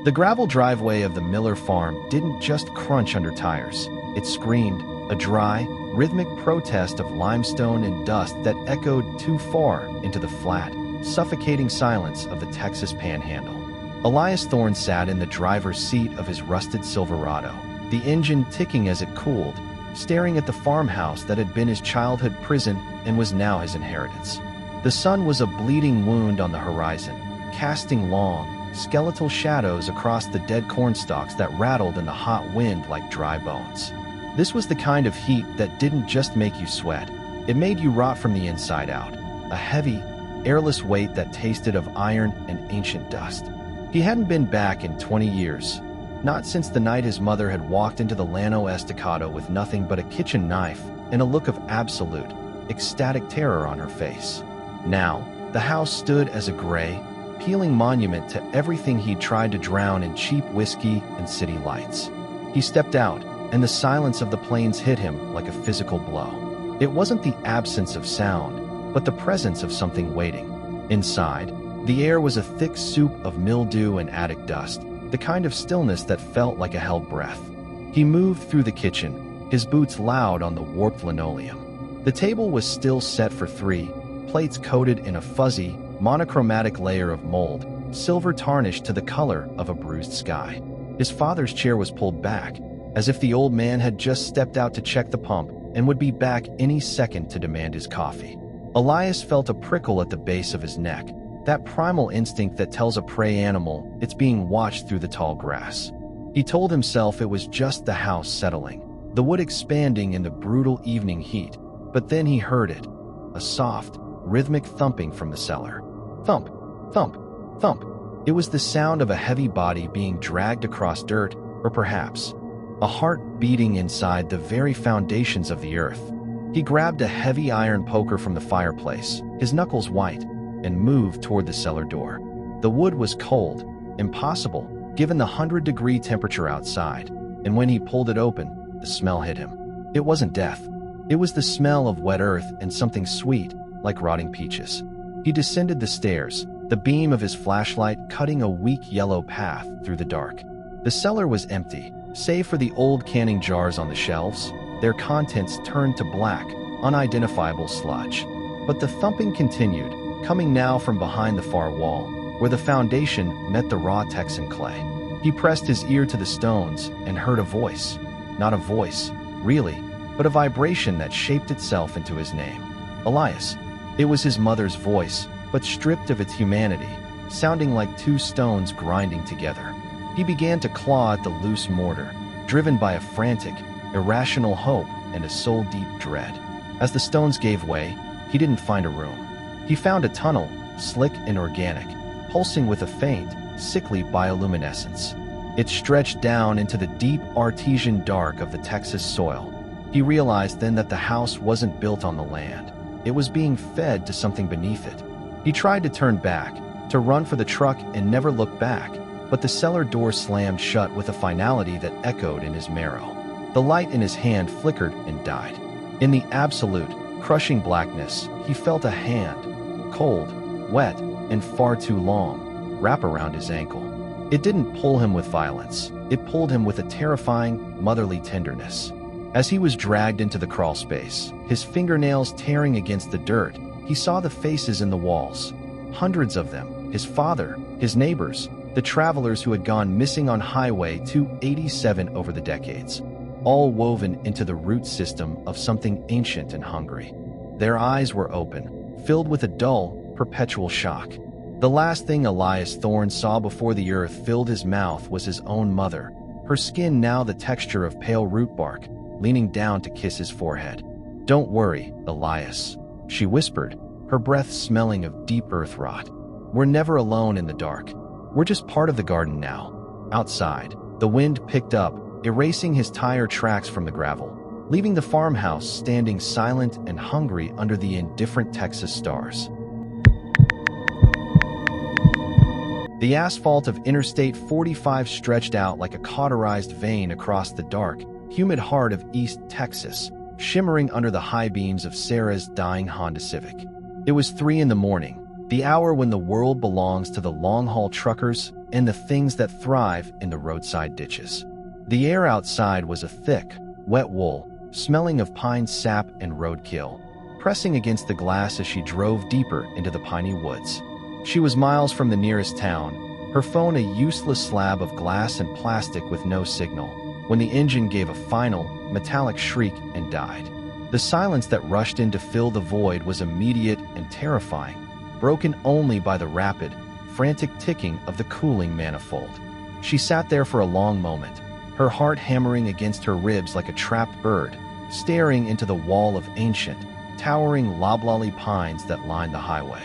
The gravel driveway of the Miller farm didn't just crunch under tires. It screamed, a dry, rhythmic protest of limestone and dust that echoed too far into the flat, suffocating silence of the Texas Panhandle. Elias Thorne sat in the driver's seat of his rusted Silverado, the engine ticking as it cooled, staring at the farmhouse that had been his childhood prison and was now his inheritance. The sun was a bleeding wound on the horizon, casting long, skeletal shadows across the dead cornstalks that rattled in the hot wind like dry bones. This was the kind of heat that didn't just make you sweat. It made you rot from the inside out, a heavy, airless weight that tasted of iron and ancient dust. He hadn't been back in 20 years, not since the night his mother had walked into the Llano Estacado with nothing but a kitchen knife and a look of absolute, ecstatic terror on her face. Now, the house stood as a gray, peeling monument to everything he'd tried to drown in cheap whiskey and city lights. He stepped out, and the silence of the plains hit him like a physical blow. It wasn't the absence of sound, but the presence of something waiting. Inside, the air was a thick soup of mildew and attic dust, the kind of stillness that felt like a held breath. He moved through the kitchen, his boots loud on the warped linoleum. The table was still set for three, plates coated in a fuzzy, monochromatic layer of mold, silver tarnished to the color of a bruised sky. His father's chair was pulled back, as if the old man had just stepped out to check the pump and would be back any second to demand his coffee. Elias felt a prickle at the base of his neck, that primal instinct that tells a prey animal it's being watched through the tall grass. He told himself it was just the house settling, the wood expanding in the brutal evening heat, but then he heard it, a soft, rhythmic thumping from the cellar. Thump, thump, thump. It was the sound of a heavy body being dragged across dirt, or perhaps a heart beating inside the very foundations of the earth. He grabbed a heavy iron poker from the fireplace, his knuckles white, and moved toward the cellar door. The wood was cold, impossible, given the 100-degree temperature outside, and when he pulled it open, the smell hit him. It wasn't death. It was the smell of wet earth and something sweet, like rotting peaches. He descended the stairs, the beam of his flashlight cutting a weak yellow path through the dark. The cellar was empty, save for the old canning jars on the shelves, their contents turned to black, unidentifiable sludge. But the thumping continued, coming now from behind the far wall, where the foundation met the raw Texan clay. He pressed his ear to the stones and heard a voice. Not a voice, really, but a vibration that shaped itself into his name. Elias. It was his mother's voice, but stripped of its humanity, sounding like two stones grinding together. He began to claw at the loose mortar, driven by a frantic, irrational hope and a soul-deep dread. As the stones gave way, he didn't find a room. He found a tunnel, slick and organic, pulsing with a faint, sickly bioluminescence. It stretched down into the deep artesian dark of the Texas soil. He realized then that the house wasn't built on the land. It was being fed to something beneath it. He tried to turn back, to run for the truck and never look back, but the cellar door slammed shut with a finality that echoed in his marrow. The light in his hand flickered and died. In the absolute, crushing blackness, he felt a hand, cold, wet, and far too long, wrap around his ankle. It didn't pull him with violence. It pulled him with a terrifying, motherly tenderness. As he was dragged into the crawl space, his fingernails tearing against the dirt, he saw the faces in the walls. Hundreds of them, his father, his neighbors, the travelers who had gone missing on Highway 287 over the decades, all woven into the root system of something ancient and hungry. Their eyes were open, filled with a dull, perpetual shock. The last thing Elias Thorne saw before the earth filled his mouth was his own mother, her skin now the texture of pale root bark, leaning down to kiss his forehead. "Don't worry, Elias," she whispered, her breath smelling of deep earth rot. "We're never alone in the dark. We're just part of the garden now." Outside, the wind picked up, erasing his tire tracks from the gravel, leaving the farmhouse standing silent and hungry under the indifferent Texas stars. The asphalt of Interstate 45 stretched out like a cauterized vein across the dark, humid heart of East Texas, shimmering under the high beams of Sarah's dying Honda Civic. It was 3 in the morning, The hour when the world belongs to the long-haul truckers and the things that thrive in the roadside ditches. The air outside was a thick, wet wool, smelling of pine sap and roadkill, pressing against the glass as she drove deeper into the Piney Woods. She was miles from the nearest town, her phone a useless slab of glass and plastic with no signal, when the engine gave a final, metallic shriek and died. The silence that rushed in to fill the void was immediate and terrifying, broken only by the rapid, frantic ticking of the cooling manifold. She sat there for a long moment, her heart hammering against her ribs like a trapped bird, staring into the wall of ancient, towering loblolly pines that lined the highway.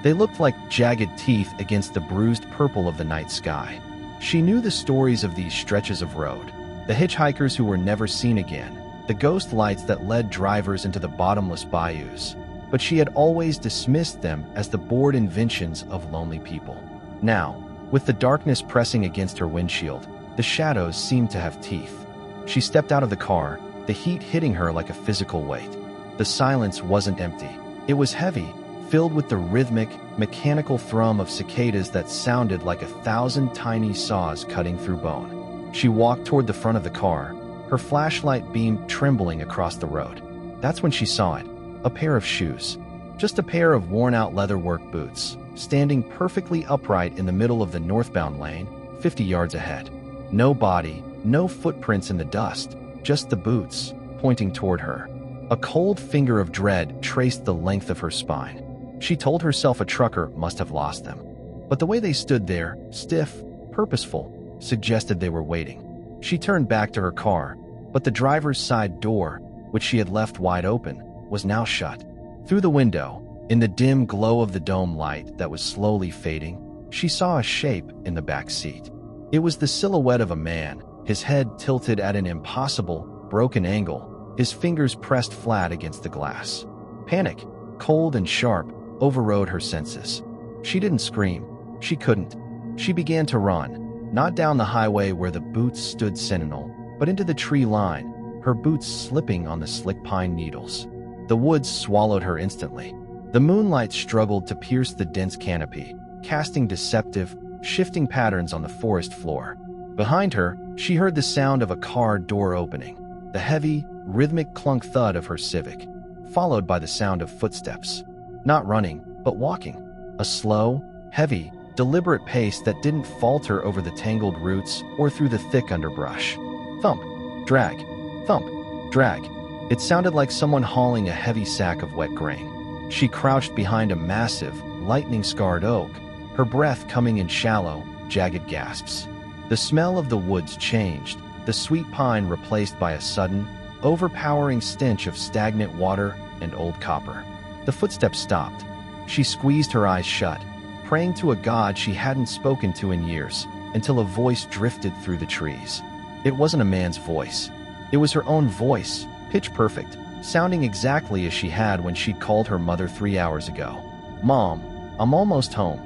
They looked like jagged teeth against the bruised purple of the night sky. She knew the stories of these stretches of road, the hitchhikers who were never seen again, the ghost lights that led drivers into the bottomless bayous, but she had always dismissed them as the bored inventions of lonely people. Now, with the darkness pressing against her windshield, the shadows seemed to have teeth. She stepped out of the car, the heat hitting her like a physical weight. The silence wasn't empty. It was heavy, filled with the rhythmic, mechanical thrum of cicadas that sounded like 1,000 tiny saws cutting through bone. She walked toward the front of the car, her flashlight beam trembling across the road. That's when she saw it. A pair of shoes. Just a pair of worn-out leatherwork boots, standing perfectly upright in the middle of the northbound lane, 50 yards ahead. No body, no footprints in the dust, just the boots, pointing toward her. A cold finger of dread traced the length of her spine. She told herself a trucker must have lost them. But the way they stood there, stiff, purposeful, suggested they were waiting. She turned back to her car, but the driver's side door, which she had left wide open, was now shut. Through the window, in the dim glow of the dome light that was slowly fading, she saw a shape in the back seat. It was the silhouette of a man, his head tilted at an impossible, broken angle, his fingers pressed flat against the glass. Panic, cold and sharp, overrode her senses. She didn't scream. She couldn't. She began to run, not down the highway where the boots stood sentinel, but into the tree line, her boots slipping on the slick pine needles. The woods swallowed her instantly. The moonlight struggled to pierce the dense canopy, casting deceptive, shifting patterns on the forest floor. Behind her, she heard the sound of a car door opening, the heavy, rhythmic clunk thud of her Civic, followed by the sound of footsteps. Not running, but walking. A slow, heavy, deliberate pace that didn't falter over the tangled roots or through the thick underbrush. Thump, drag, thump, drag. It sounded like someone hauling a heavy sack of wet grain. She crouched behind a massive, lightning-scarred oak, her breath coming in shallow, jagged gasps. The smell of the woods changed, the sweet pine replaced by a sudden, overpowering stench of stagnant water and old copper. The footsteps stopped. She squeezed her eyes shut, praying to a god she hadn't spoken to in years, until a voice drifted through the trees. It wasn't a man's voice. It was her own voice, pitch perfect, sounding exactly as she had when she'd called her mother 3 hours ago. "Mom, I'm almost home."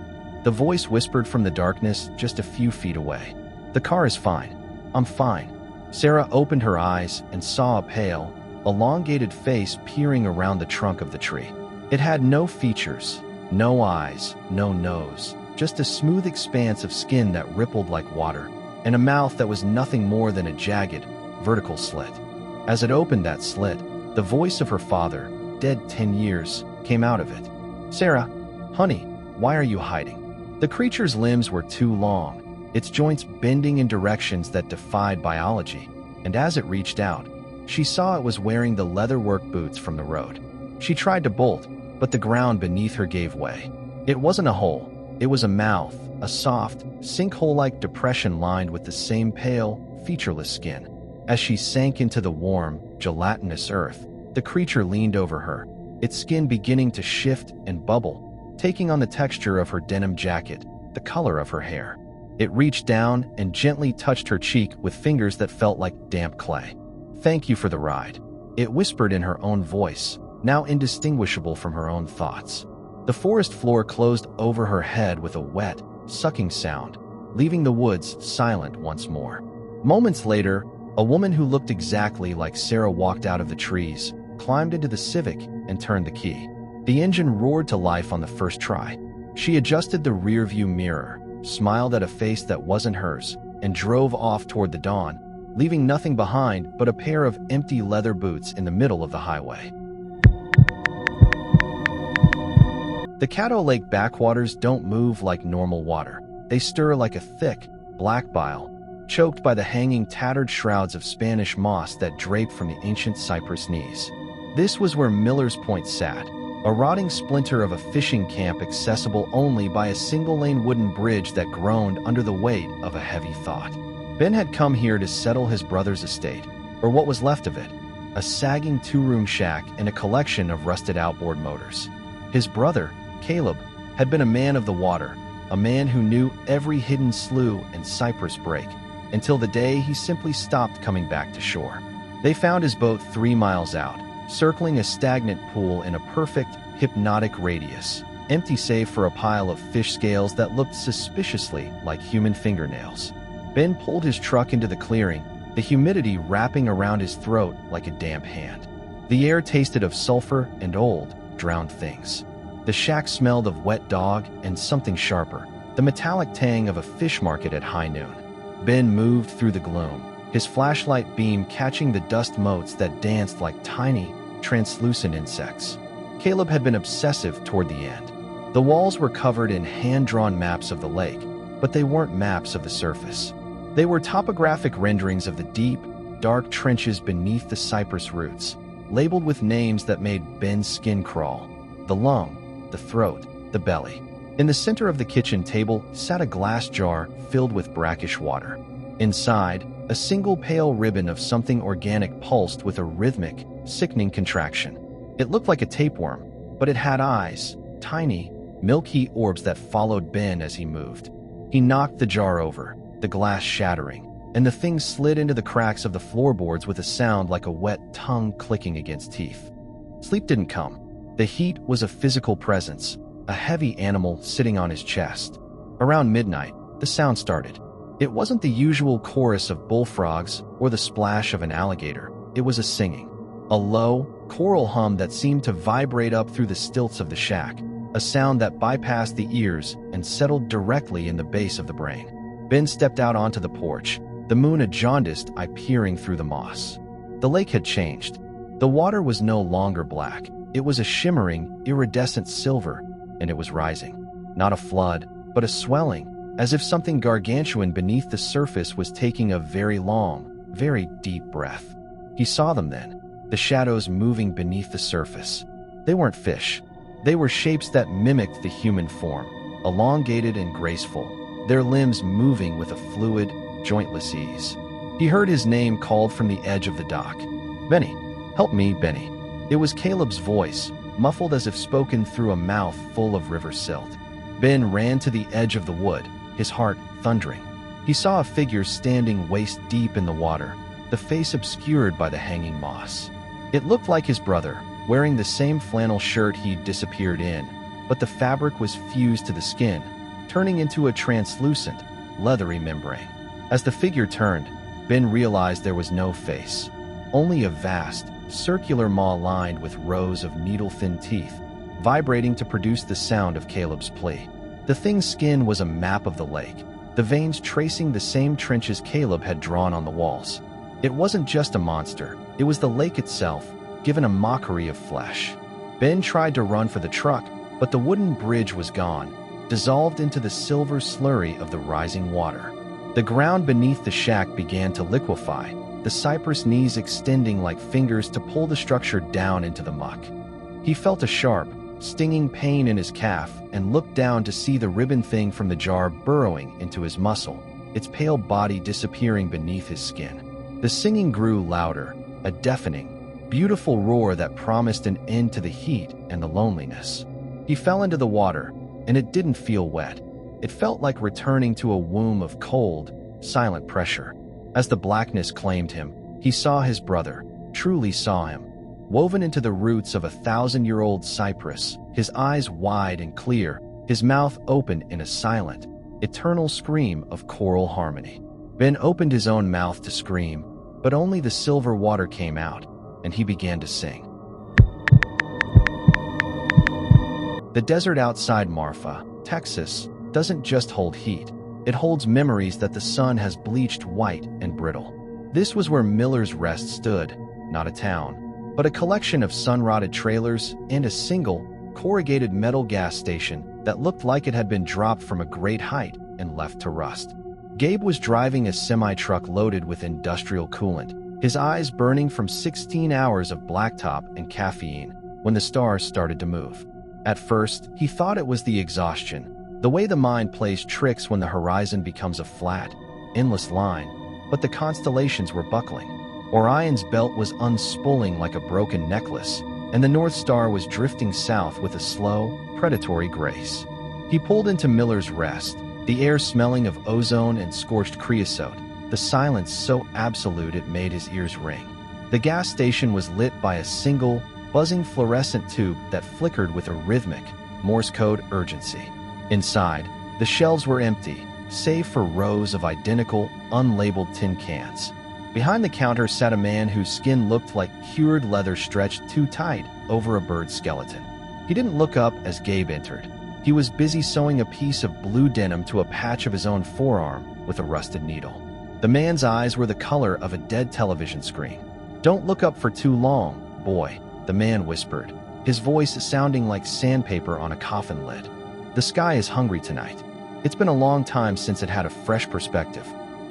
The voice whispered from the darkness just a few feet away. "The car is fine. I'm fine." Sarah opened her eyes and saw a pale, elongated face peering around the trunk of the tree. It had no features, no eyes, no nose, just a smooth expanse of skin that rippled like water, and a mouth that was nothing more than a jagged, vertical slit. As it opened that slit, the voice of her father, dead 10 years, came out of it. "Sarah, honey, why are you hiding?" The creature's limbs were too long, its joints bending in directions that defied biology, and as it reached out, she saw it was wearing the leatherwork boots from the road. She tried to bolt, but the ground beneath her gave way. It wasn't a hole, it was a mouth, a soft, sinkhole-like depression lined with the same pale, featureless skin. As she sank into the warm, gelatinous earth, the creature leaned over her, its skin beginning to shift and bubble, taking on the texture of her denim jacket, the color of her hair. It reached down and gently touched her cheek with fingers that felt like damp clay. "Thank you for the ride," it whispered in her own voice, now indistinguishable from her own thoughts. The forest floor closed over her head with a wet, sucking sound, leaving the woods silent once more. Moments later, a woman who looked exactly like Sarah walked out of the trees, climbed into the Civic, and turned the key. The engine roared to life on the first try. She adjusted the rearview mirror, smiled at a face that wasn't hers, and drove off toward the dawn, leaving nothing behind but a pair of empty leather boots in the middle of the highway. The Caddo Lake backwaters don't move like normal water. They stir like a thick, black bile, choked by the hanging tattered shrouds of Spanish moss that drape from the ancient cypress knees. This was where Miller's Point sat, a rotting splinter of a fishing camp accessible only by a single-lane wooden bridge that groaned under the weight of a heavy thought. Ben had come here to settle his brother's estate, or what was left of it, a sagging two-room shack and a collection of rusted outboard motors. His brother, Caleb, had been a man of the water, a man who knew every hidden slough and cypress break, until the day he simply stopped coming back to shore. They found his boat 3 miles out, circling a stagnant pool in a perfect, hypnotic radius, empty save for a pile of fish scales that looked suspiciously like human fingernails. Ben pulled his truck into the clearing, the humidity wrapping around his throat like a damp hand. The air tasted of sulfur and old, drowned things. The shack smelled of wet dog and something sharper, the metallic tang of a fish market at high noon. Ben moved through the gloom, his flashlight beam catching the dust motes that danced like tiny, translucent insects. Caleb had been obsessive toward the end. The walls were covered in hand-drawn maps of the lake, but they weren't maps of the surface. They were topographic renderings of the deep, dark trenches beneath the cypress roots, labeled with names that made Ben's skin crawl: the lung, the throat, the belly. In the center of the kitchen table sat a glass jar filled with brackish water. Inside, a single pale ribbon of something organic pulsed with a rhythmic, sickening contraction. It looked like a tapeworm, but it had eyes, tiny, milky orbs that followed Ben as he moved. He knocked the jar over, the glass shattering, and the thing slid into the cracks of the floorboards with a sound like a wet tongue clicking against teeth. Sleep didn't come. The heat was a physical presence, a heavy animal sitting on his chest. Around midnight, the sound started. It wasn't the usual chorus of bullfrogs or the splash of an alligator. It was a singing, a low, choral hum that seemed to vibrate up through the stilts of the shack, a sound that bypassed the ears and settled directly in the base of the brain. Ben stepped out onto the porch, the moon a jaundiced eye peering through the moss. The lake had changed. The water was no longer black. It was a shimmering, iridescent silver, and it was rising. Not a flood, but a swelling, as if something gargantuan beneath the surface was taking a very long, very deep breath. He saw them then, the shadows moving beneath the surface. They weren't fish. They were shapes that mimicked the human form, elongated and graceful, their limbs moving with a fluid, jointless ease. He heard his name called from the edge of the dock. "Benny, help me, Benny." It was Caleb's voice, muffled as if spoken through a mouth full of river silt. Ben ran to the edge of the wood, his heart thundering. He saw a figure standing waist-deep in the water, the face obscured by the hanging moss. It looked like his brother, wearing the same flannel shirt he'd disappeared in, but the fabric was fused to the skin, turning into a translucent, leathery membrane. As the figure turned, Ben realized there was no face, only a vast, circular maw lined with rows of needle-thin teeth, vibrating to produce the sound of Caleb's plea. The thing's skin was a map of the lake, the veins tracing the same trenches Caleb had drawn on the walls. It wasn't just a monster, it was the lake itself, given a mockery of flesh. Ben tried to run for the truck, but the wooden bridge was gone, dissolved into the silver slurry of the rising water. The ground beneath the shack began to liquefy, the cypress knees extending like fingers to pull the structure down into the muck. He felt a sharp, stinging pain in his calf and looked down to see the ribbon thing from the jar burrowing into his muscle, its pale body disappearing beneath his skin. The singing grew louder, a deafening, beautiful roar that promised an end to the heat and the loneliness. He fell into the water, and it didn't feel wet. It felt like returning to a womb of cold, silent pressure. As the blackness claimed him, he saw his brother, truly saw him, woven into the roots of a 1,000-year-old cypress, his eyes wide and clear, his mouth open in a silent, eternal scream of choral harmony. Ben opened his own mouth to scream, but only the silver water came out, and he began to sing. The desert outside Marfa, Texas doesn't just hold heat. It holds memories that the sun has bleached white and brittle. This was where Miller's Rest stood, not a town, but a collection of sun-rotted trailers and a single, corrugated metal gas station that looked like it had been dropped from a great height and left to rust. Gabe was driving a semi-truck loaded with industrial coolant, his eyes burning from 16 hours of blacktop and caffeine, when the stars started to move. At first, he thought it was the exhaustion, the way the mind plays tricks when the horizon becomes a flat, endless line, but the constellations were buckling. Orion's belt was unspooling like a broken necklace, and the North Star was drifting south with a slow, predatory grace. He pulled into Miller's Rest, the air smelling of ozone and scorched creosote, the silence so absolute it made his ears ring. The gas station was lit by a single, buzzing fluorescent tube that flickered with a rhythmic, Morse code urgency. Inside, the shelves were empty, save for rows of identical, unlabeled tin cans. Behind the counter sat a man whose skin looked like cured leather stretched too tight over a bird's skeleton. He didn't look up as Gabe entered. He was busy sewing a piece of blue denim to a patch of his own forearm with a rusted needle. The man's eyes were the color of a dead television screen. "Don't look up for too long, boy," the man whispered, his voice sounding like sandpaper on a coffin lid. "The sky is hungry tonight. It's been a long time since it had a fresh perspective."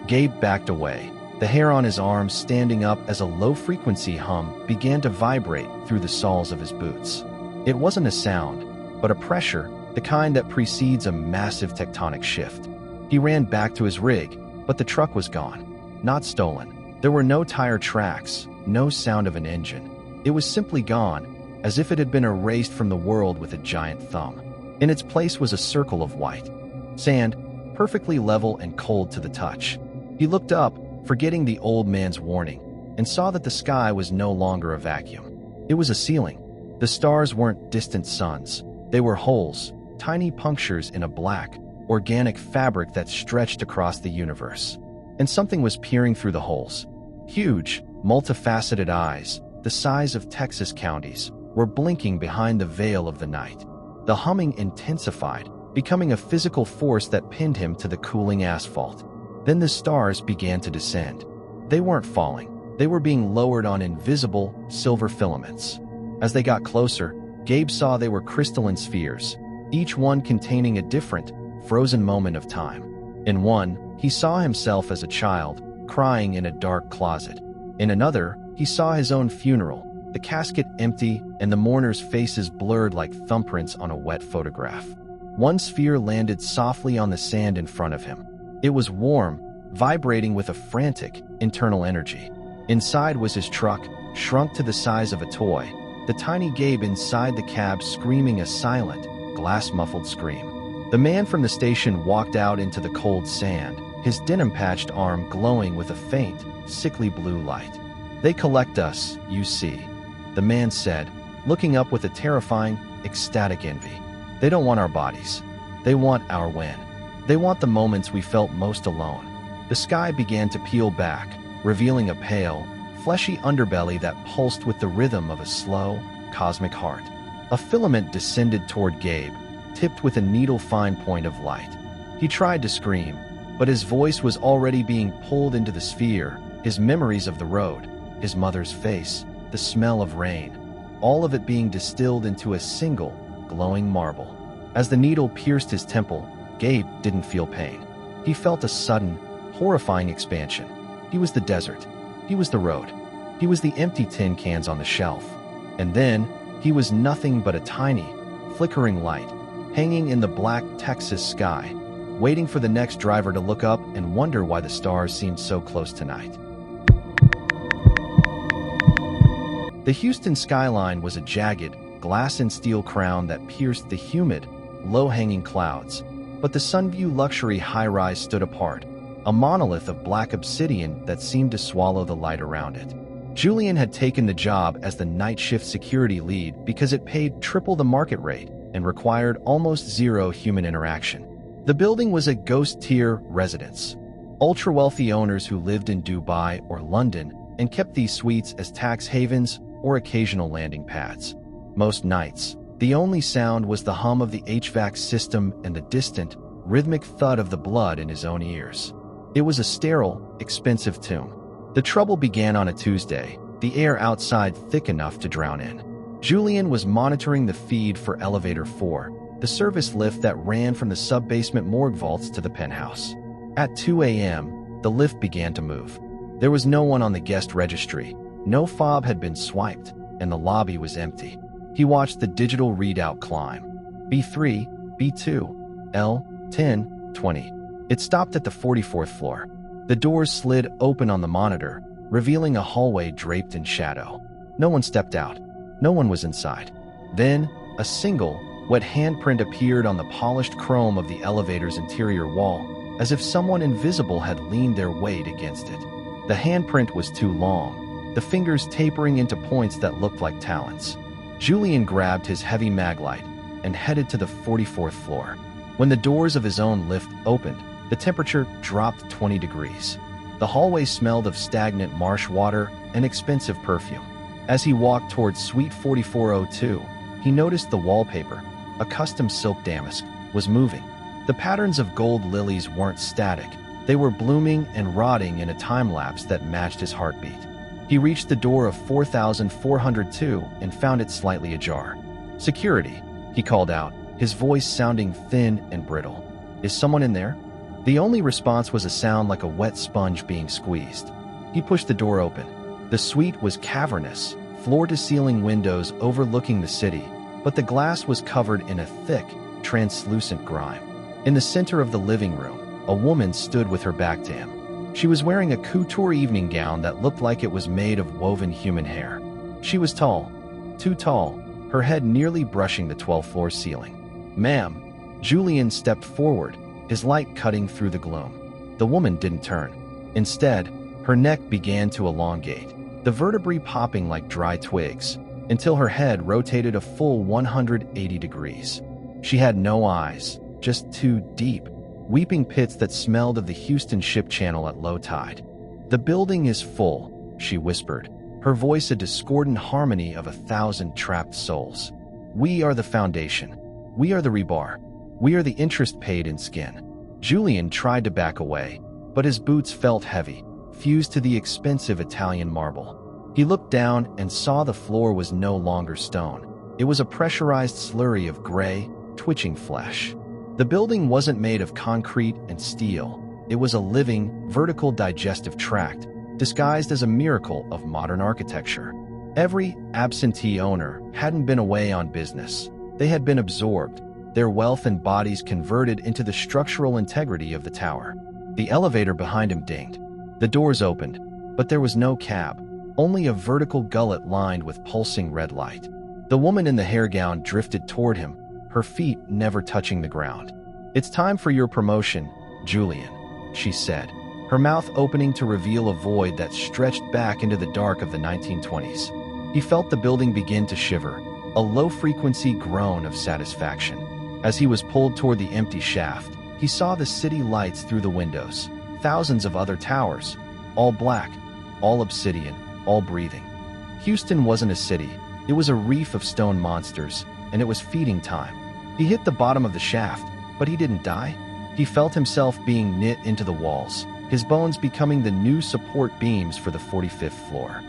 Gabe backed away, the hair on his arms standing up as a low-frequency hum began to vibrate through the soles of his boots. It wasn't a sound, but a pressure, the kind that precedes a massive tectonic shift. He ran back to his rig, but the truck was gone. Not stolen. There were no tire tracks, no sound of an engine. It was simply gone, as if it had been erased from the world with a giant thumb. In its place was a circle of white sand, perfectly level and cold to the touch. He looked up, forgetting the old man's warning, and saw that the sky was no longer a vacuum. It was a ceiling. The stars weren't distant suns. They were holes, tiny punctures in a black, organic fabric that stretched across the universe. And something was peering through the holes. Huge, multifaceted eyes, the size of Texas counties, were blinking behind the veil of the night. The humming intensified, becoming a physical force that pinned him to the cooling asphalt. Then the stars began to descend. They weren't falling. They were being lowered on invisible, silver filaments. As they got closer, Gabe saw they were crystalline spheres, each one containing a different, frozen moment of time. In one, he saw himself as a child, crying in a dark closet. In another, he saw his own funeral, the casket empty and the mourners' faces blurred like thumbprints on a wet photograph. One sphere landed softly on the sand in front of him. It was warm, vibrating with a frantic, internal energy. Inside was his truck, shrunk to the size of a toy, the tiny Gabe inside the cab screaming a silent, glass-muffled scream. The man from the station walked out into the cold sand, his denim-patched arm glowing with a faint, sickly blue light. "They collect us, you see," the man said, looking up with a terrifying, ecstatic envy. "They don't want our bodies. They want our win. They want the moments we felt most alone." The sky began to peel back, revealing a pale, fleshy underbelly that pulsed with the rhythm of a slow, cosmic heart. A filament descended toward Gabe, tipped with a needle-fine point of light. He tried to scream, but his voice was already being pulled into the sphere, his memories of the road, his mother's face, the smell of rain, all of it being distilled into a single, glowing marble. As the needle pierced his temple, Gabe didn't feel pain. He felt a sudden, horrifying expansion. He was the desert. He was the road. He was the empty tin cans on the shelf. And then, he was nothing but a tiny, flickering light, hanging in the black Texas sky, waiting for the next driver to look up and wonder why the stars seemed so close tonight. The Houston skyline was a jagged, glass and steel crown that pierced the humid, low-hanging clouds, but the Sunview luxury high-rise stood apart, a monolith of black obsidian that seemed to swallow the light around it. Julian had taken the job as the night shift security lead because it paid triple the market rate and required almost zero human interaction. The building was a ghost-tier residence. Ultra-wealthy owners who lived in Dubai or London and kept these suites as tax havens or occasional landing pads. Most nights, The only sound was the hum of the HVAC system and the distant, rhythmic thud of the blood in his own ears. It was a sterile, expensive tomb. The trouble began on a Tuesday, the air outside thick enough to drown in. Julian was monitoring the feed for Elevator 4, the service lift that ran from the sub-basement morgue vaults to the penthouse. At 2 a.m., the lift began to move. There was no one on the guest registry, no fob had been swiped, and the lobby was empty. He watched the digital readout climb. B3, B2, L, 10, 20. It stopped at the 44th floor. The doors slid open on the monitor, revealing a hallway draped in shadow. No one stepped out. No one was inside. Then, a single, wet handprint appeared on the polished chrome of the elevator's interior wall, as if someone invisible had leaned their weight against it. The handprint was too long, the fingers tapering into points that looked like talons. Julian grabbed his heavy maglite and headed to the 44th floor. When the doors of his own lift opened, the temperature dropped 20 degrees. The hallway smelled of stagnant marsh water and expensive perfume. As he walked towards Suite 4402, he noticed the wallpaper, a custom silk damask, was moving. The patterns of gold lilies weren't static. They were blooming and rotting in a time-lapse that matched his heartbeat. He reached the door of 4402 and found it slightly ajar. "Security," he called out, his voice sounding thin and brittle. "Is someone in there?" The only response was a sound like a wet sponge being squeezed. He pushed the door open. The suite was cavernous, floor-to-ceiling windows overlooking the city, but the glass was covered in a thick, translucent grime. In the center of the living room, a woman stood with her back to him. She was wearing a couture evening gown that looked like it was made of woven human hair. She was tall, too tall, her head nearly brushing the 12th floor ceiling. "Ma'am." Julian stepped forward, his light cutting through the gloom. The woman didn't turn. Instead, her neck began to elongate, the vertebrae popping like dry twigs, until her head rotated a full 180 degrees. She had no eyes, just two deep, weeping pits that smelled of the Houston ship channel at low tide. "The building is full," she whispered, her voice a discordant harmony of 1,000 trapped souls. "We are the foundation. We are the rebar. We are the interest paid in skin." Julian tried to back away, but his boots felt heavy, fused to the expensive Italian marble. He looked down and saw the floor was no longer stone. It was a pressurized slurry of gray, twitching flesh. The building wasn't made of concrete and steel. It was a living, vertical digestive tract, disguised as a miracle of modern architecture. Every absentee owner hadn't been away on business. They had been absorbed, their wealth and bodies converted into the structural integrity of the tower. The elevator behind him dinged. The doors opened, but there was no cab, only a vertical gullet lined with pulsing red light. The woman in the hair gown drifted toward him, her feet never touching the ground. "It's time for your promotion, Julian," she said, her mouth opening to reveal a void that stretched back into the dark of the 1920s. He felt the building begin to shiver, a low-frequency groan of satisfaction. As he was pulled toward the empty shaft, he saw the city lights through the windows, thousands of other towers, all black, all obsidian, all breathing. Houston wasn't a city, it was a reef of stone monsters, and it was feeding time. He hit the bottom of the shaft, but he didn't die. He felt himself being knit into the walls, his bones becoming the new support beams for the 45th floor.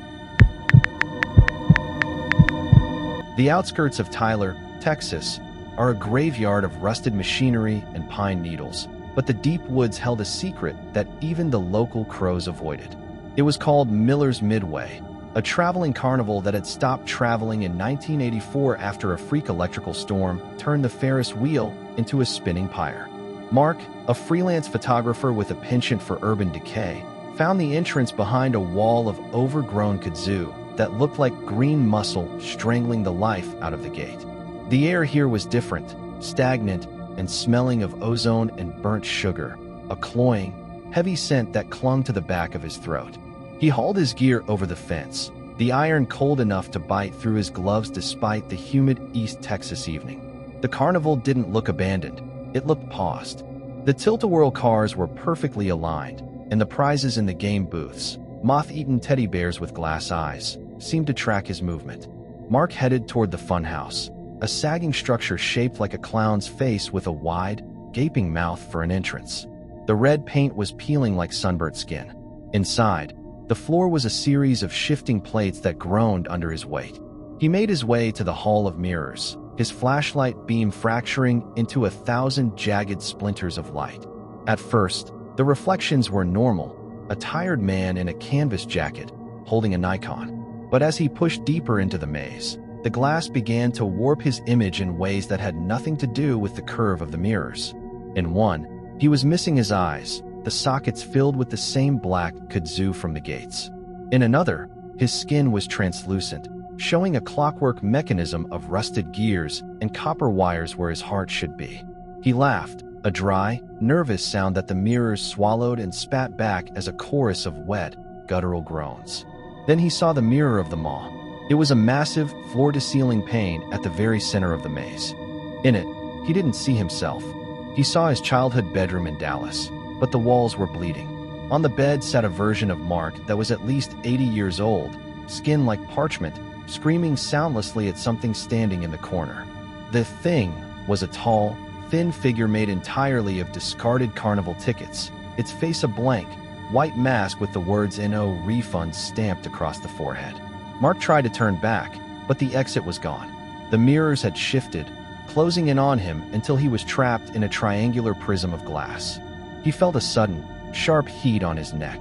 The outskirts of Tyler, Texas, are a graveyard of rusted machinery and pine needles, but the deep woods held a secret that even the local crows avoided. It was called Miller's Midway, a traveling carnival that had stopped traveling in 1984 after a freak electrical storm turned the Ferris wheel into a spinning pyre. Mark, a freelance photographer with a penchant for urban decay, found the entrance behind a wall of overgrown kudzu that looked like green muscle strangling the life out of the gate. The air here was different, stagnant, and smelling of ozone and burnt sugar, a cloying, heavy scent that clung to the back of his throat. He hauled his gear over the fence, the iron cold enough to bite through his gloves despite the humid East Texas evening. The carnival didn't look abandoned, it looked paused. The tilt-a-whirl cars were perfectly aligned, and the prizes in the game booths, moth-eaten teddy bears with glass eyes, seemed to track his movement. Mark headed toward the funhouse, a sagging structure shaped like a clown's face with a wide, gaping mouth for an entrance. The red paint was peeling like sunburnt skin. Inside, the floor was a series of shifting plates that groaned under his weight. He made his way to the Hall of Mirrors, his flashlight beam fracturing into 1,000 jagged splinters of light. At first, the reflections were normal, a tired man in a canvas jacket, holding a Nikon. But as he pushed deeper into the maze, the glass began to warp his image in ways that had nothing to do with the curve of the mirrors. In one, he was missing his eyes, the sockets filled with the same black kudzu from the gates. In another, his skin was translucent, showing a clockwork mechanism of rusted gears and copper wires where his heart should be. He laughed, a dry, nervous sound that the mirrors swallowed and spat back as a chorus of wet, guttural groans. Then he saw the mirror of the maw. It was a massive, floor-to-ceiling pane at the very center of the maze. In it, he didn't see himself. He saw his childhood bedroom in Dallas, but the walls were bleeding. On the bed sat a version of Mark that was at least 80 years old, skin like parchment, screaming soundlessly at something standing in the corner. The thing was a tall, thin figure made entirely of discarded carnival tickets, its face a blank, white mask with the words "No refunds" stamped across the forehead. Mark tried to turn back, but the exit was gone. The mirrors had shifted, closing in on him until he was trapped in a triangular prism of glass. He felt a sudden, sharp heat on his neck.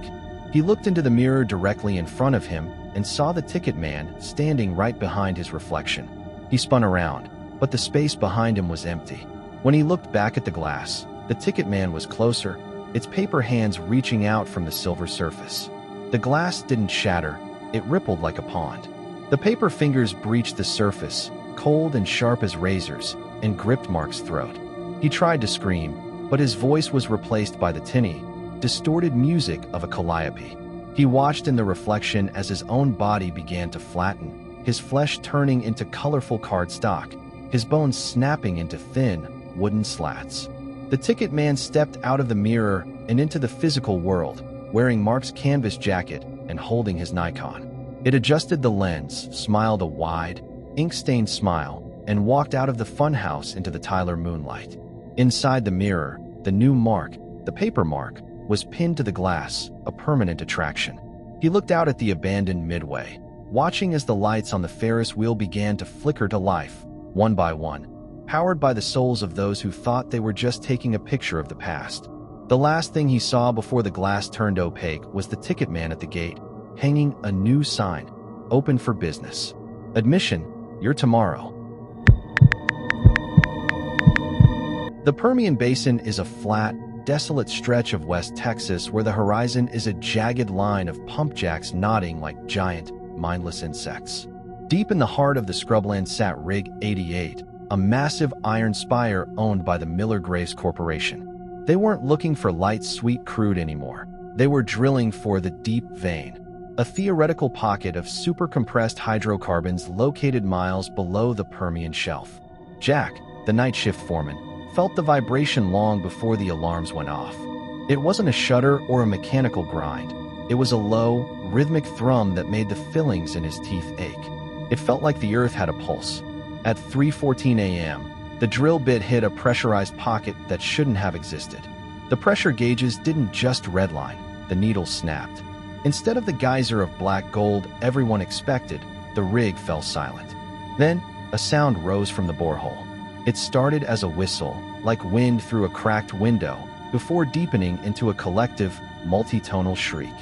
He looked into the mirror directly in front of him and saw the ticket man standing right behind his reflection. He spun around, but the space behind him was empty. When he looked back at the glass, the ticket man was closer, its paper hands reaching out from the silver surface. The glass didn't shatter, it rippled like a pond. The paper fingers breached the surface, cold and sharp as razors, and gripped Mark's throat. He tried to scream, but his voice was replaced by the tinny, distorted music of a calliope. He watched in the reflection as his own body began to flatten, his flesh turning into colorful cardstock, his bones snapping into thin, wooden slats. The ticket man stepped out of the mirror and into the physical world, wearing Mark's canvas jacket and holding his Nikon. It adjusted the lens, smiled a wide, ink-stained smile, and walked out of the funhouse into the Tyler moonlight. Inside the mirror, the new Mark, the paper Mark, was pinned to the glass, a permanent attraction. He looked out at the abandoned midway, watching as the lights on the Ferris wheel began to flicker to life, one by one, powered by the souls of those who thought they were just taking a picture of the past. The last thing he saw before the glass turned opaque was the ticket man at the gate, hanging a new sign, open for business. Admission, your tomorrow. The Permian Basin is a flat, desolate stretch of West Texas where the horizon is a jagged line of pumpjacks nodding like giant, mindless insects. Deep in the heart of the scrubland sat Rig 88, a massive iron spire owned by the Miller Graves Corporation. They weren't looking for light, sweet crude anymore. They were drilling for the deep vein, a theoretical pocket of supercompressed hydrocarbons located miles below the Permian Shelf. Jack, the night shift foreman, felt the vibration long before the alarms went off. It wasn't a shudder or a mechanical grind. It was a low, rhythmic thrum that made the fillings in his teeth ache. It felt like the earth had a pulse. At 3:14 a.m., the drill bit hit a pressurized pocket that shouldn't have existed. The pressure gauges didn't just redline, the needle snapped. Instead of the geyser of black gold everyone expected, the rig fell silent. Then, a sound rose from the borehole. It started as a whistle, like wind through a cracked window, before deepening into a collective, multitonal shriek.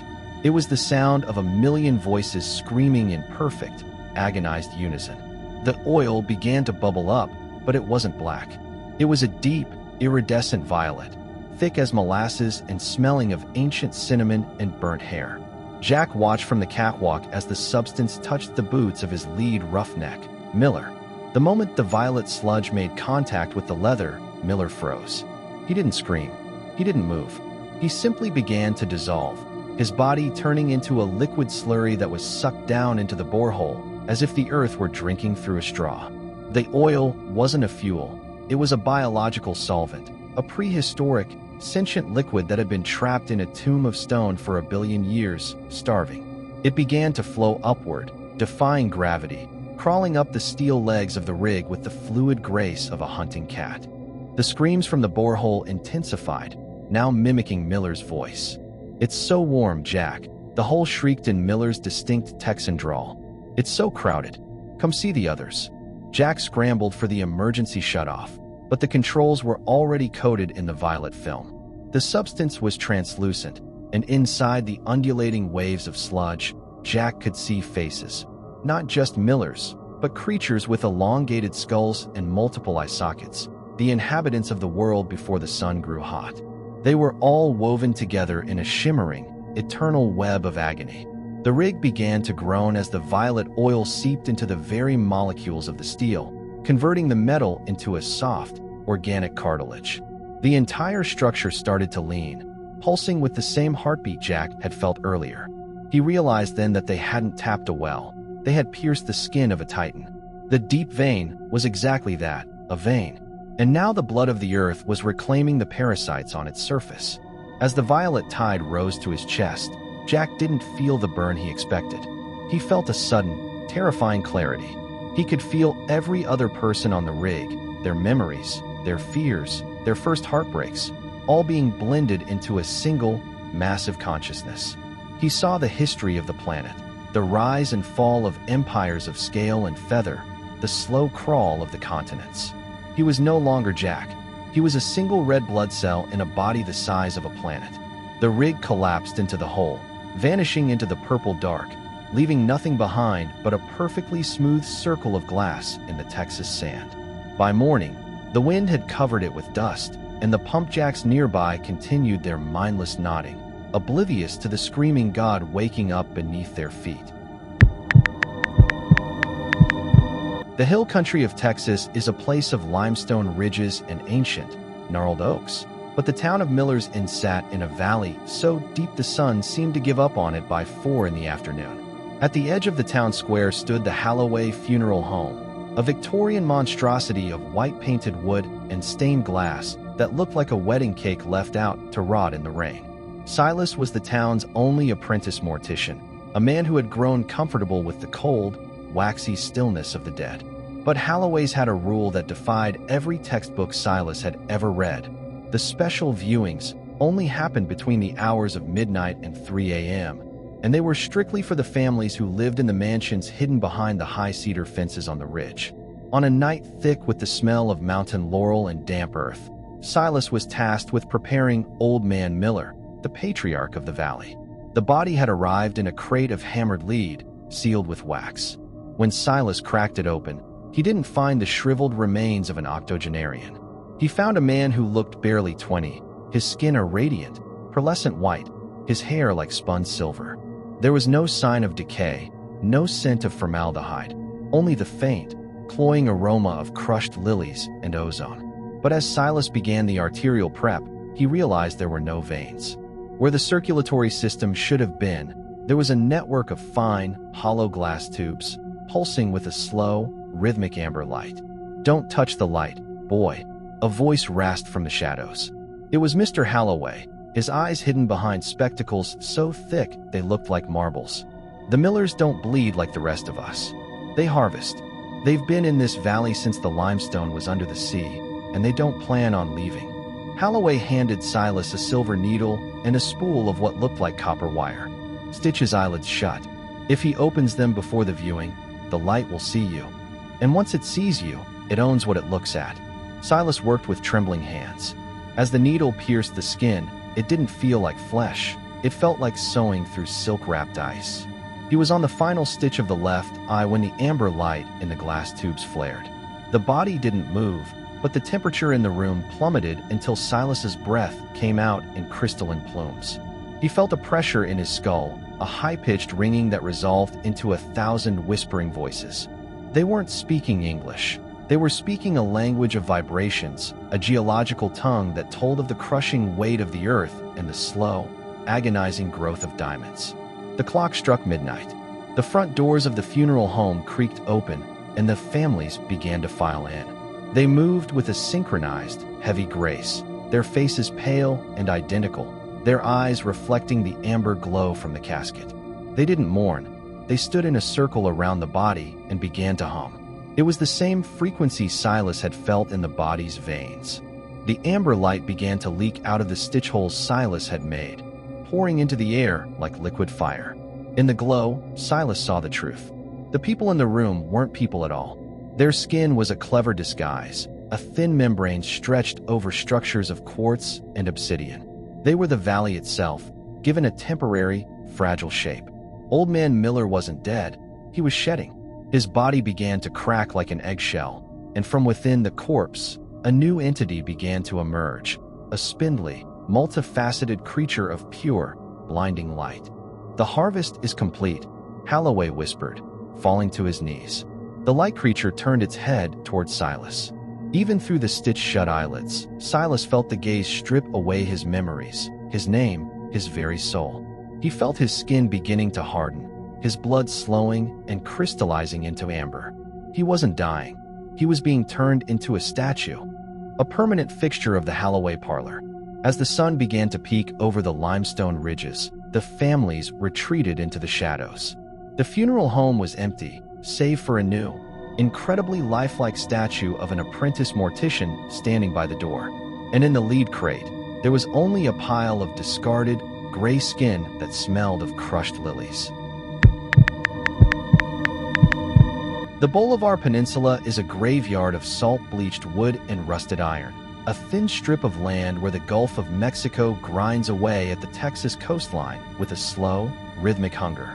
It was the sound of a million voices screaming in perfect, agonized unison. The oil began to bubble up, but it wasn't black. It was a deep, iridescent violet, thick as molasses and smelling of ancient cinnamon and burnt hair. Jack watched from the catwalk as the substance touched the boots of his lead roughneck, Miller. The moment the violet sludge made contact with the leather, Miller froze. He didn't scream. He didn't move. He simply began to dissolve, his body turning into a liquid slurry that was sucked down into the borehole, as if the earth were drinking through a straw. The oil wasn't a fuel. It was a biological solvent, a prehistoric, sentient liquid that had been trapped in a tomb of stone for 1 billion years, starving. It began to flow upward, defying gravity, crawling up the steel legs of the rig with the fluid grace of a hunting cat. The screams from the borehole intensified, now mimicking Miller's voice. "It's so warm, Jack," the hole shrieked in Miller's distinct Texan drawl. "It's so crowded. Come see the others." Jack scrambled for the emergency shutoff, but the controls were already coated in the violet film. The substance was translucent, and inside the undulating waves of sludge, Jack could see faces. Not just Miller's, but creatures with elongated skulls and multiple eye sockets, the inhabitants of the world before the sun grew hot. They were all woven together in a shimmering, eternal web of agony. The rig began to groan as the violet oil seeped into the very molecules of the steel, converting the metal into a soft, organic cartilage. The entire structure started to lean, pulsing with the same heartbeat Jack had felt earlier. He realized then that they hadn't tapped a well. They had pierced the skin of a titan. The deep vein was exactly that, a vein. And now the blood of the earth was reclaiming the parasites on its surface. As the violet tide rose to his chest, Jack didn't feel the burn he expected. He felt a sudden, terrifying clarity. He could feel every other person on the rig, their memories, their fears, their first heartbreaks, all being blended into a single, massive consciousness. He saw the history of the planet, the rise and fall of empires of scale and feather, the slow crawl of the continents. He was no longer Jack. He was a single red blood cell in a body the size of a planet. The rig collapsed into the hole, vanishing into the purple dark, leaving nothing behind but a perfectly smooth circle of glass in the Texas sand. By morning, the wind had covered it with dust, and the pump jacks nearby continued their mindless nodding, oblivious to the screaming god waking up beneath their feet. The hill country of Texas is a place of limestone ridges and ancient, gnarled oaks, but the town of Miller's Inn sat in a valley so deep the sun seemed to give up on it by 4 in the afternoon. At the edge of the town square stood the Holloway Funeral Home, a Victorian monstrosity of white-painted wood and stained glass that looked like a wedding cake left out to rot in the rain. Silas was the town's only apprentice mortician, a man who had grown comfortable with the cold, waxy stillness of the dead. But Holloway's had a rule that defied every textbook Silas had ever read. The special viewings only happened between the hours of midnight and 3 a.m., and they were strictly for the families who lived in the mansions hidden behind the high cedar fences on the ridge. On a night thick with the smell of mountain laurel and damp earth, Silas was tasked with preparing Old Man Miller, the patriarch of the valley. The body had arrived in a crate of hammered lead, sealed with wax. When Silas cracked it open, he didn't find the shriveled remains of an octogenarian. He found a man who looked barely 20, his skin a radiant, pearlescent white, his hair like spun silver. There was no sign of decay, no scent of formaldehyde, only the faint, cloying aroma of crushed lilies and ozone. But as Silas began the arterial prep, he realized there were no veins. Where the circulatory system should have been, there was a network of fine, hollow glass tubes, pulsing with a slow, rhythmic amber light. "Don't touch the light, boy," a voice rasped from the shadows. It was Mr. Holloway, his eyes hidden behind spectacles so thick they looked like marbles. "The Millers don't bleed like the rest of us. They harvest. They've been in this valley since the limestone was under the sea, and they don't plan on leaving." Holloway handed Silas a silver needle and a spool of what looked like copper wire. "Stitch his eyelids shut. If he opens them before the viewing, the light will see you. And once it sees you, it owns what it looks at." Silas worked with trembling hands. As the needle pierced the skin, it didn't feel like flesh. It felt like sewing through silk-wrapped ice. He was on the final stitch of the left eye when the amber light in the glass tubes flared. The body didn't move, but the temperature in the room plummeted until Silas's breath came out in crystalline plumes. He felt a pressure in his skull, a high-pitched ringing that resolved into 1,000 whispering voices. They weren't speaking English. They were speaking a language of vibrations, a geological tongue that told of the crushing weight of the earth and the slow, agonizing growth of diamonds. The clock struck midnight. The front doors of the funeral home creaked open, and the families began to file in. They moved with a synchronized, heavy grace, their faces pale and identical, their eyes reflecting the amber glow from the casket. They didn't mourn. They stood in a circle around the body and began to hum. It was the same frequency Silas had felt in the body's veins. The amber light began to leak out of the stitch holes Silas had made, pouring into the air like liquid fire. In the glow, Silas saw the truth. The people in the room weren't people at all. Their skin was a clever disguise, a thin membrane stretched over structures of quartz and obsidian. They were the valley itself, given a temporary, fragile shape. Old Man Miller wasn't dead. He was shedding. His body began to crack like an eggshell, and from within the corpse, a new entity began to emerge, a spindly, multifaceted creature of pure, blinding light. "The harvest is complete," Holloway whispered, falling to his knees. The light creature turned its head toward Silas. Even through the stitched-shut eyelids, Silas felt the gaze strip away his memories, his name, his very soul. He felt his skin beginning to harden, his blood slowing and crystallizing into amber. He wasn't dying. He was being turned into a statue, a permanent fixture of the Holloway parlor. As the sun began to peek over the limestone ridges, the families retreated into the shadows. The funeral home was empty, save for a new, incredibly lifelike statue of an apprentice mortician standing by the door. And in the lead crate, there was only a pile of discarded, gray skin that smelled of crushed lilies. The Bolivar Peninsula is a graveyard of salt-bleached wood and rusted iron, a thin strip of land where the Gulf of Mexico grinds away at the Texas coastline with a slow, rhythmic hunger.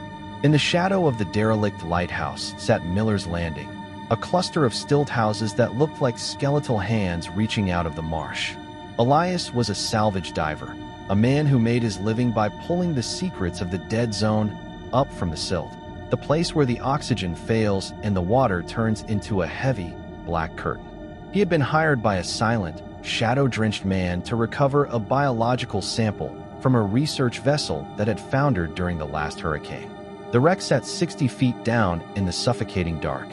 In the shadow of the derelict lighthouse sat Miller's Landing, a cluster of stilt houses that looked like skeletal hands reaching out of the marsh. Elias was a salvage diver, a man who made his living by pulling the secrets of the dead zone up from the silt, the place where the oxygen fails and the water turns into a heavy, black curtain. He had been hired by a silent, shadow-drenched man to recover a biological sample from a research vessel that had foundered during the last hurricane. The wreck sat 60 feet down in the suffocating dark.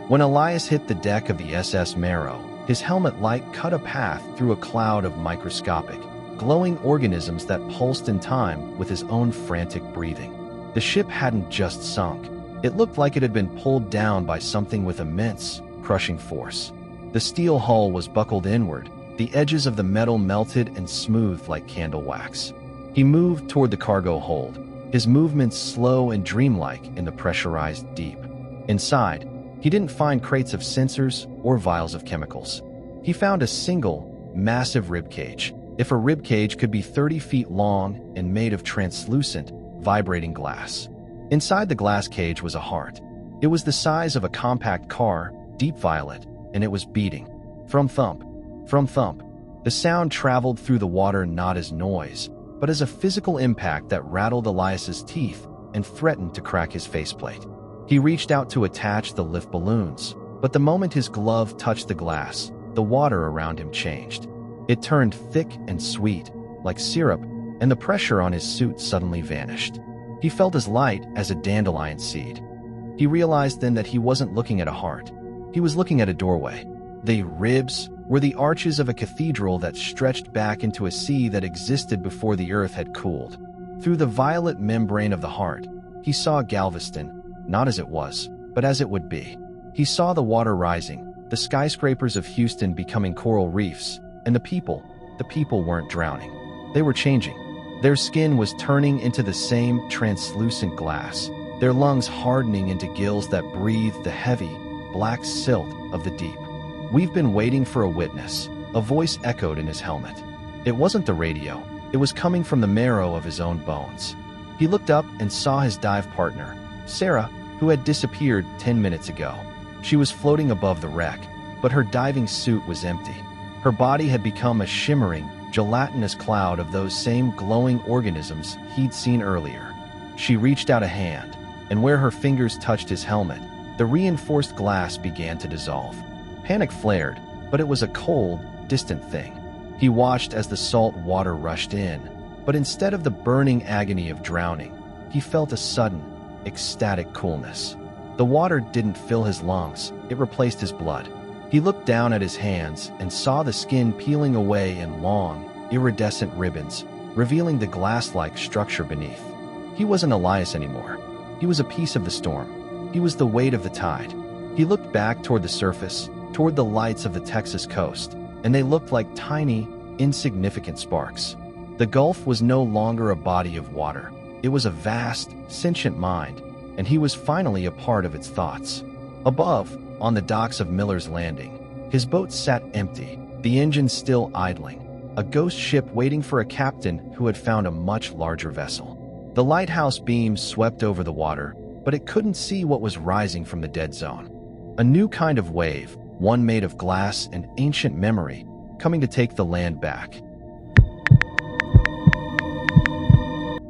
When Elias hit the deck of the SS Marrow, his helmet light cut a path through a cloud of microscopic, glowing organisms that pulsed in time with his own frantic breathing. The ship hadn't just sunk. It looked like it had been pulled down by something with immense, crushing force. The steel hull was buckled inward, the edges of the metal melted and smoothed like candle wax. He moved toward the cargo hold, his movements slow and dreamlike in the pressurized deep. Inside, he didn't find crates of sensors or vials of chemicals. He found a single, massive rib cage. If a rib cage could be 30 feet long and made of translucent, vibrating glass. Inside the glass cage was a heart. It was the size of a compact car, deep violet, and it was beating. From thump. The sound traveled through the water not as noise, but as a physical impact that rattled Elias's teeth and threatened to crack his faceplate. He reached out to attach the lift balloons, but the moment his glove touched the glass, the water around him changed. It turned thick and sweet, like syrup, and the pressure on his suit suddenly vanished. He felt as light as a dandelion seed. He realized then that he wasn't looking at a heart. He was looking at a doorway. The ribs were the arches of a cathedral that stretched back into a sea that existed before the earth had cooled. Through the violet membrane of the heart, he saw Galveston, not as it was, but as it would be. He saw the water rising, the skyscrapers of Houston becoming coral reefs, and the people weren't drowning. They were changing. Their skin was turning into the same translucent glass, their lungs hardening into gills that breathed the heavy, black silt of the deep. "We've been waiting for a witness," a voice echoed in his helmet. It wasn't the radio. It was coming from the marrow of his own bones. He looked up and saw his dive partner, Sarah, who had disappeared 10 minutes ago. She was floating above the wreck, but her diving suit was empty. Her body had become a shimmering, gelatinous cloud of those same glowing organisms he'd seen earlier. She reached out a hand, and where her fingers touched his helmet, the reinforced glass began to dissolve. Panic flared, but it was a cold, distant thing. He watched as the salt water rushed in, but instead of the burning agony of drowning, he felt a sudden, ecstatic coolness. The water didn't fill his lungs, it replaced his blood. He looked down at his hands and saw the skin peeling away in long, iridescent ribbons, revealing the glass-like structure beneath. He wasn't Elias anymore. He was a piece of the storm. He was the weight of the tide. He looked back toward the surface, toward the lights of the Texas coast, and they looked like tiny, insignificant sparks. The Gulf was no longer a body of water. It was a vast, sentient mind, and he was finally a part of its thoughts. Above, on the docks of Miller's Landing, his boat sat empty, the engine still idling, a ghost ship waiting for a captain who had found a much larger vessel. The lighthouse beams swept over the water, but it couldn't see what was rising from the dead zone. A new kind of wave, one made of glass and ancient memory, coming to take the land back.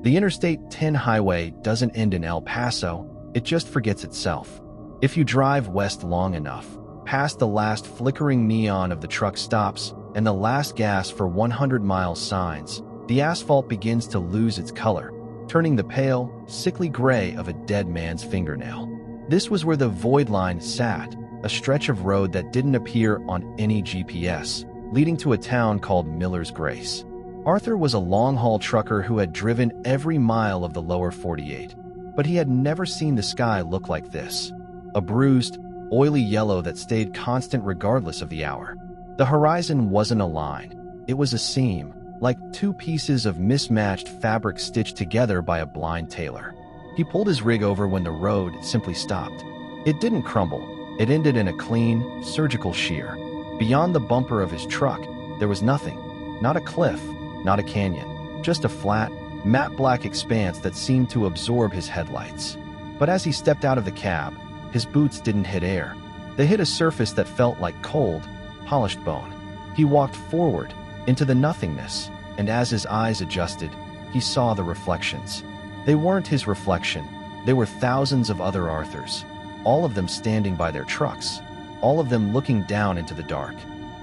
The Interstate 10 highway doesn't end in El Paso, it just forgets itself. If you drive west long enough, past the last flickering neon of the truck stops and the last gas for 100-mile signs, the asphalt begins to lose its color, turning the pale, sickly gray of a dead man's fingernail. This was where the void line sat, a stretch of road that didn't appear on any GPS, leading to a town called Miller's Grace. Arthur was a long-haul trucker who had driven every mile of the lower 48, but he had never seen the sky look like this. A bruised, oily yellow that stayed constant regardless of the hour. The horizon wasn't a line. It was a seam, like two pieces of mismatched fabric stitched together by a blind tailor. He pulled his rig over when the road simply stopped. It didn't crumble. It ended in a clean, surgical shear. Beyond the bumper of his truck, there was nothing. Not a cliff, not a canyon, just a flat, matte black expanse that seemed to absorb his headlights. But as he stepped out of the cab, his boots didn't hit air. They hit a surface that felt like cold, polished bone. He walked forward, into the nothingness, and as his eyes adjusted, he saw the reflections. They weren't his reflection. They were thousands of other Arthurs, all of them standing by their trucks, all of them looking down into the dark.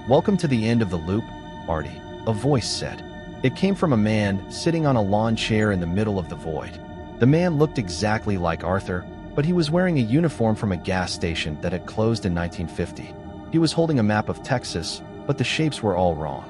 "Welcome to the end of the loop, Artie," a voice said. It came from a man sitting on a lawn chair in the middle of the void. The man looked exactly like Arthur, but he was wearing a uniform from a gas station that had closed in 1950. He was holding a map of Texas, but the shapes were all wrong.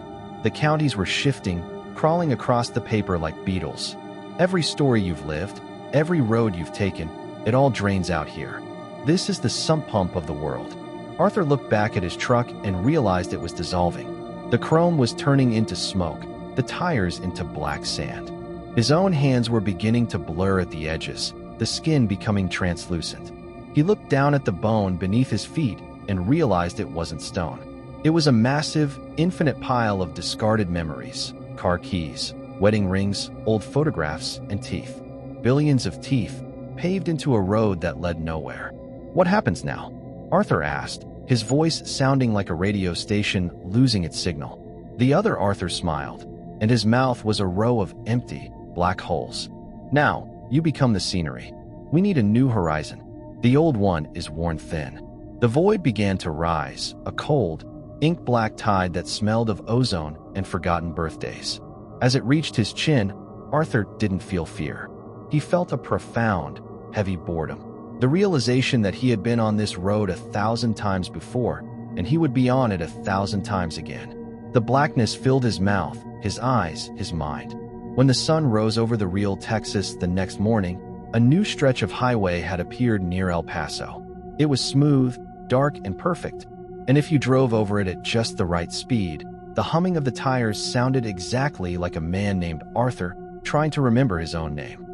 The counties were shifting, crawling across the paper like beetles. Every story you've lived, every road you've taken, it all drains out here. This is the sump pump of the world. Arthur looked back at his truck and realized it was dissolving. The chrome was turning into smoke, the tires into black sand. His own hands were beginning to blur at the edges, the skin becoming translucent. He looked down at the bone beneath his feet and realized it wasn't stone. It was a massive, infinite pile of discarded memories, car keys, wedding rings, old photographs, and teeth. Billions of teeth, paved into a road that led nowhere. "What happens now?" Arthur asked, his voice sounding like a radio station losing its signal. The other Arthur smiled, and his mouth was a row of empty, black holes. "Now, you become the scenery. We need a new horizon. The old one is worn thin." The void began to rise, a cold, ink-black tide that smelled of ozone and forgotten birthdays. As it reached his chin, Arthur didn't feel fear. He felt a profound, heavy boredom. The realization that he had been on this road 1,000 times before, and he would be on it 1,000 times again. The blackness filled his mouth, his eyes, his mind. When the sun rose over the real Texas the next morning, a new stretch of highway had appeared near El Paso. It was smooth, dark, and perfect, and if you drove over it at just the right speed, the humming of the tires sounded exactly like a man named Arthur trying to remember his own name.